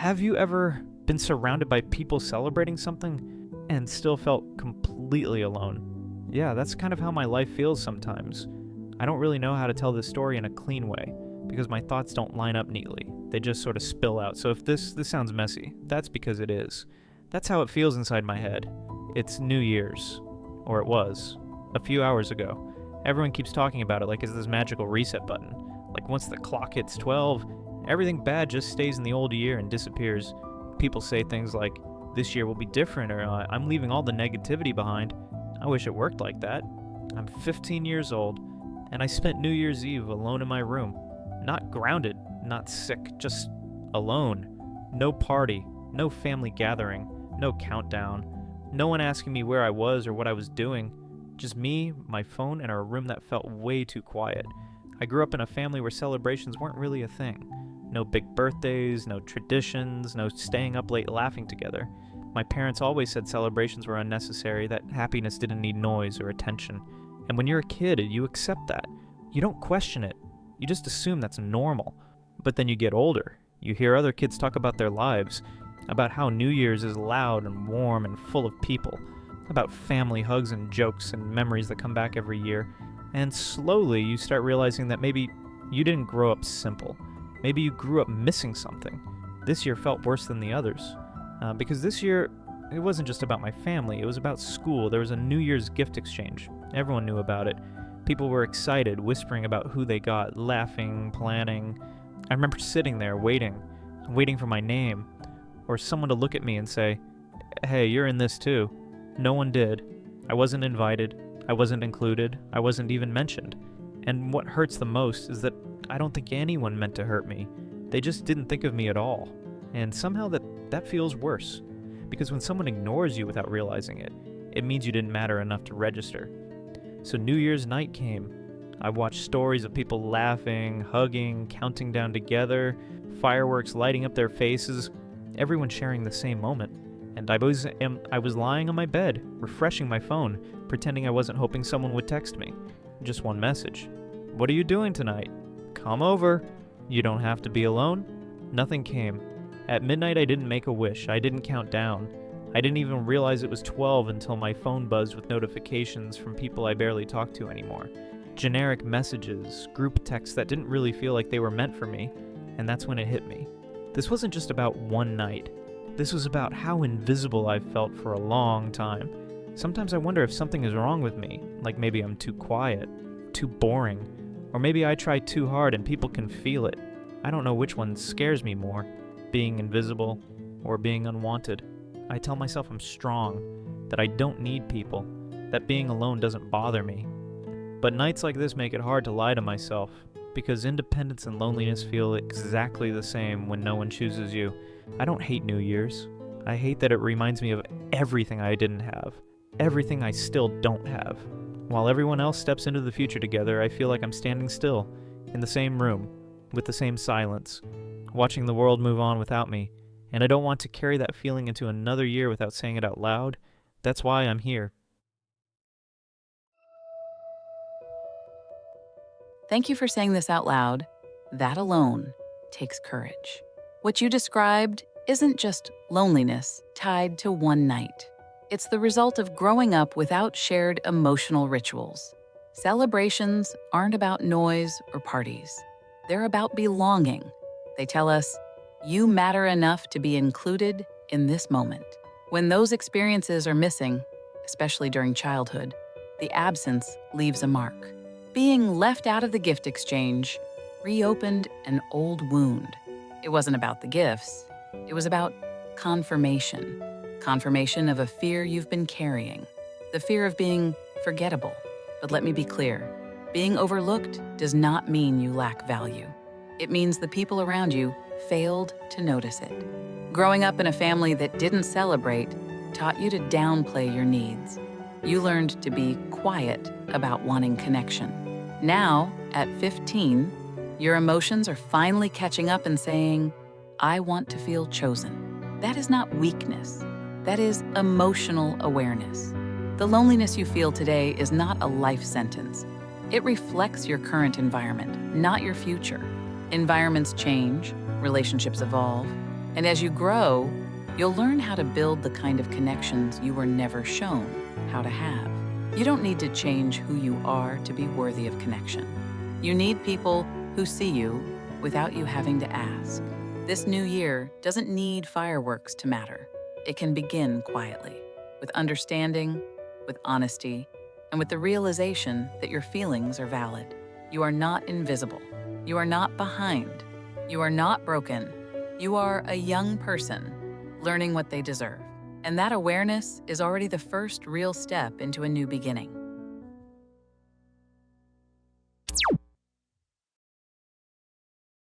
Have you ever been surrounded by people celebrating something and still felt completely alone? Yeah, that's kind of how my life feels sometimes. I don't really know how to tell this story in a clean way because my thoughts don't line up neatly. They just sort of spill out. So if this sounds messy, that's because it is. That's how it feels inside my head. It's New Year's, or it was, a few hours ago. Everyone keeps talking about it like it's this magical reset button. Like once the clock hits 12, everything bad just stays in the old year and disappears. People say things like, this year will be different, or I'm leaving all the negativity behind. I wish it worked like that. I'm 15 years old, and I spent New Year's Eve alone in my room. Not grounded, not sick, just alone. No party, no family gathering, no countdown. No one asking me where I was or what I was doing. Just me, my phone, and a room that felt way too quiet. I grew up in a family where celebrations weren't really a thing. No big birthdays, no traditions, no staying up late laughing together. My parents always said celebrations were unnecessary, that happiness didn't need noise or attention. And when you're a kid, you accept that. You don't question it. You just assume that's normal. But then you get older. You hear other kids talk about their lives, about how New Year's is loud and warm and full of people, about family hugs and jokes and memories that come back every year. And slowly you start realizing that maybe you didn't grow up simple. Maybe you grew up missing something. This year felt worse than the others. Because this year, it wasn't just about my family, it was about school. There was a New Year's gift exchange. Everyone knew about it. People were excited, whispering about who they got, laughing, planning. I remember sitting there waiting for my name, or someone to look at me and say, hey, you're in this too. No one did. I wasn't invited. I wasn't included. I wasn't even mentioned. And what hurts the most is that I don't think anyone meant to hurt me. They just didn't think of me at all. And somehow that feels worse. Because when someone ignores you without realizing it, it means you didn't matter enough to register. So New Year's night came. I watched stories of people laughing, hugging, counting down together, fireworks lighting up their faces, everyone sharing the same moment. And I was lying on my bed, refreshing my phone, pretending I wasn't hoping someone would text me. Just one message. What are you doing tonight? Come over. You don't have to be alone. Nothing came. At midnight, I didn't make a wish. I didn't count down. I didn't even realize it was 12 until my phone buzzed with notifications from people I barely talk to anymore. Generic messages, group texts that didn't really feel like they were meant for me, and that's when it hit me. This wasn't just about one night. This was about how invisible I've felt for a long time. Sometimes I wonder if something is wrong with me, like maybe I'm too quiet, too boring, or maybe I try too hard and people can feel it. I don't know which one scares me more, being invisible or being unwanted. I tell myself I'm strong, that I don't need people, that being alone doesn't bother me. But nights like this make it hard to lie to myself, because independence and loneliness feel exactly the same when no one chooses you. I don't hate New Year's. I hate that it reminds me of everything I didn't have, everything I still don't have. While everyone else steps into the future together, I feel like I'm standing still, in the same room, with the same silence, watching the world move on without me, and I don't want to carry that feeling into another year without saying it out loud. That's why I'm here. Thank you for saying this out loud. That alone takes courage. What you described isn't just loneliness tied to one night. It's the result of growing up without shared emotional rituals. Celebrations aren't about noise or parties. They're about belonging. They tell us, you matter enough to be included in this moment. When those experiences are missing, especially during childhood, the absence leaves a mark. Being left out of the gift exchange reopened an old wound. It wasn't about the gifts. It was about confirmation. Confirmation of a fear you've been carrying. The fear of being forgettable. But let me be clear. Being overlooked does not mean you lack value. It means the people around you failed to notice it. Growing up in a family that didn't celebrate taught you to downplay your needs. You learned to be quiet about wanting connection. Now, at 15, your emotions are finally catching up and saying, I want to feel chosen. That is not weakness. That is emotional awareness. The loneliness you feel today is not a life sentence. It reflects your current environment, not your future. Environments change, relationships evolve, And as you grow, you'll learn how to build the kind of connections you were never shown how to have. You don't need to change who you are to be worthy of connection. You need people who see you without you having to ask. This new year doesn't need fireworks to matter. It can begin quietly, with understanding, with honesty, and with the realization that your feelings are valid. You are not invisible. You are not behind. You are not broken. You are a young person learning what they deserve. And that awareness is already the first real step into a new beginning.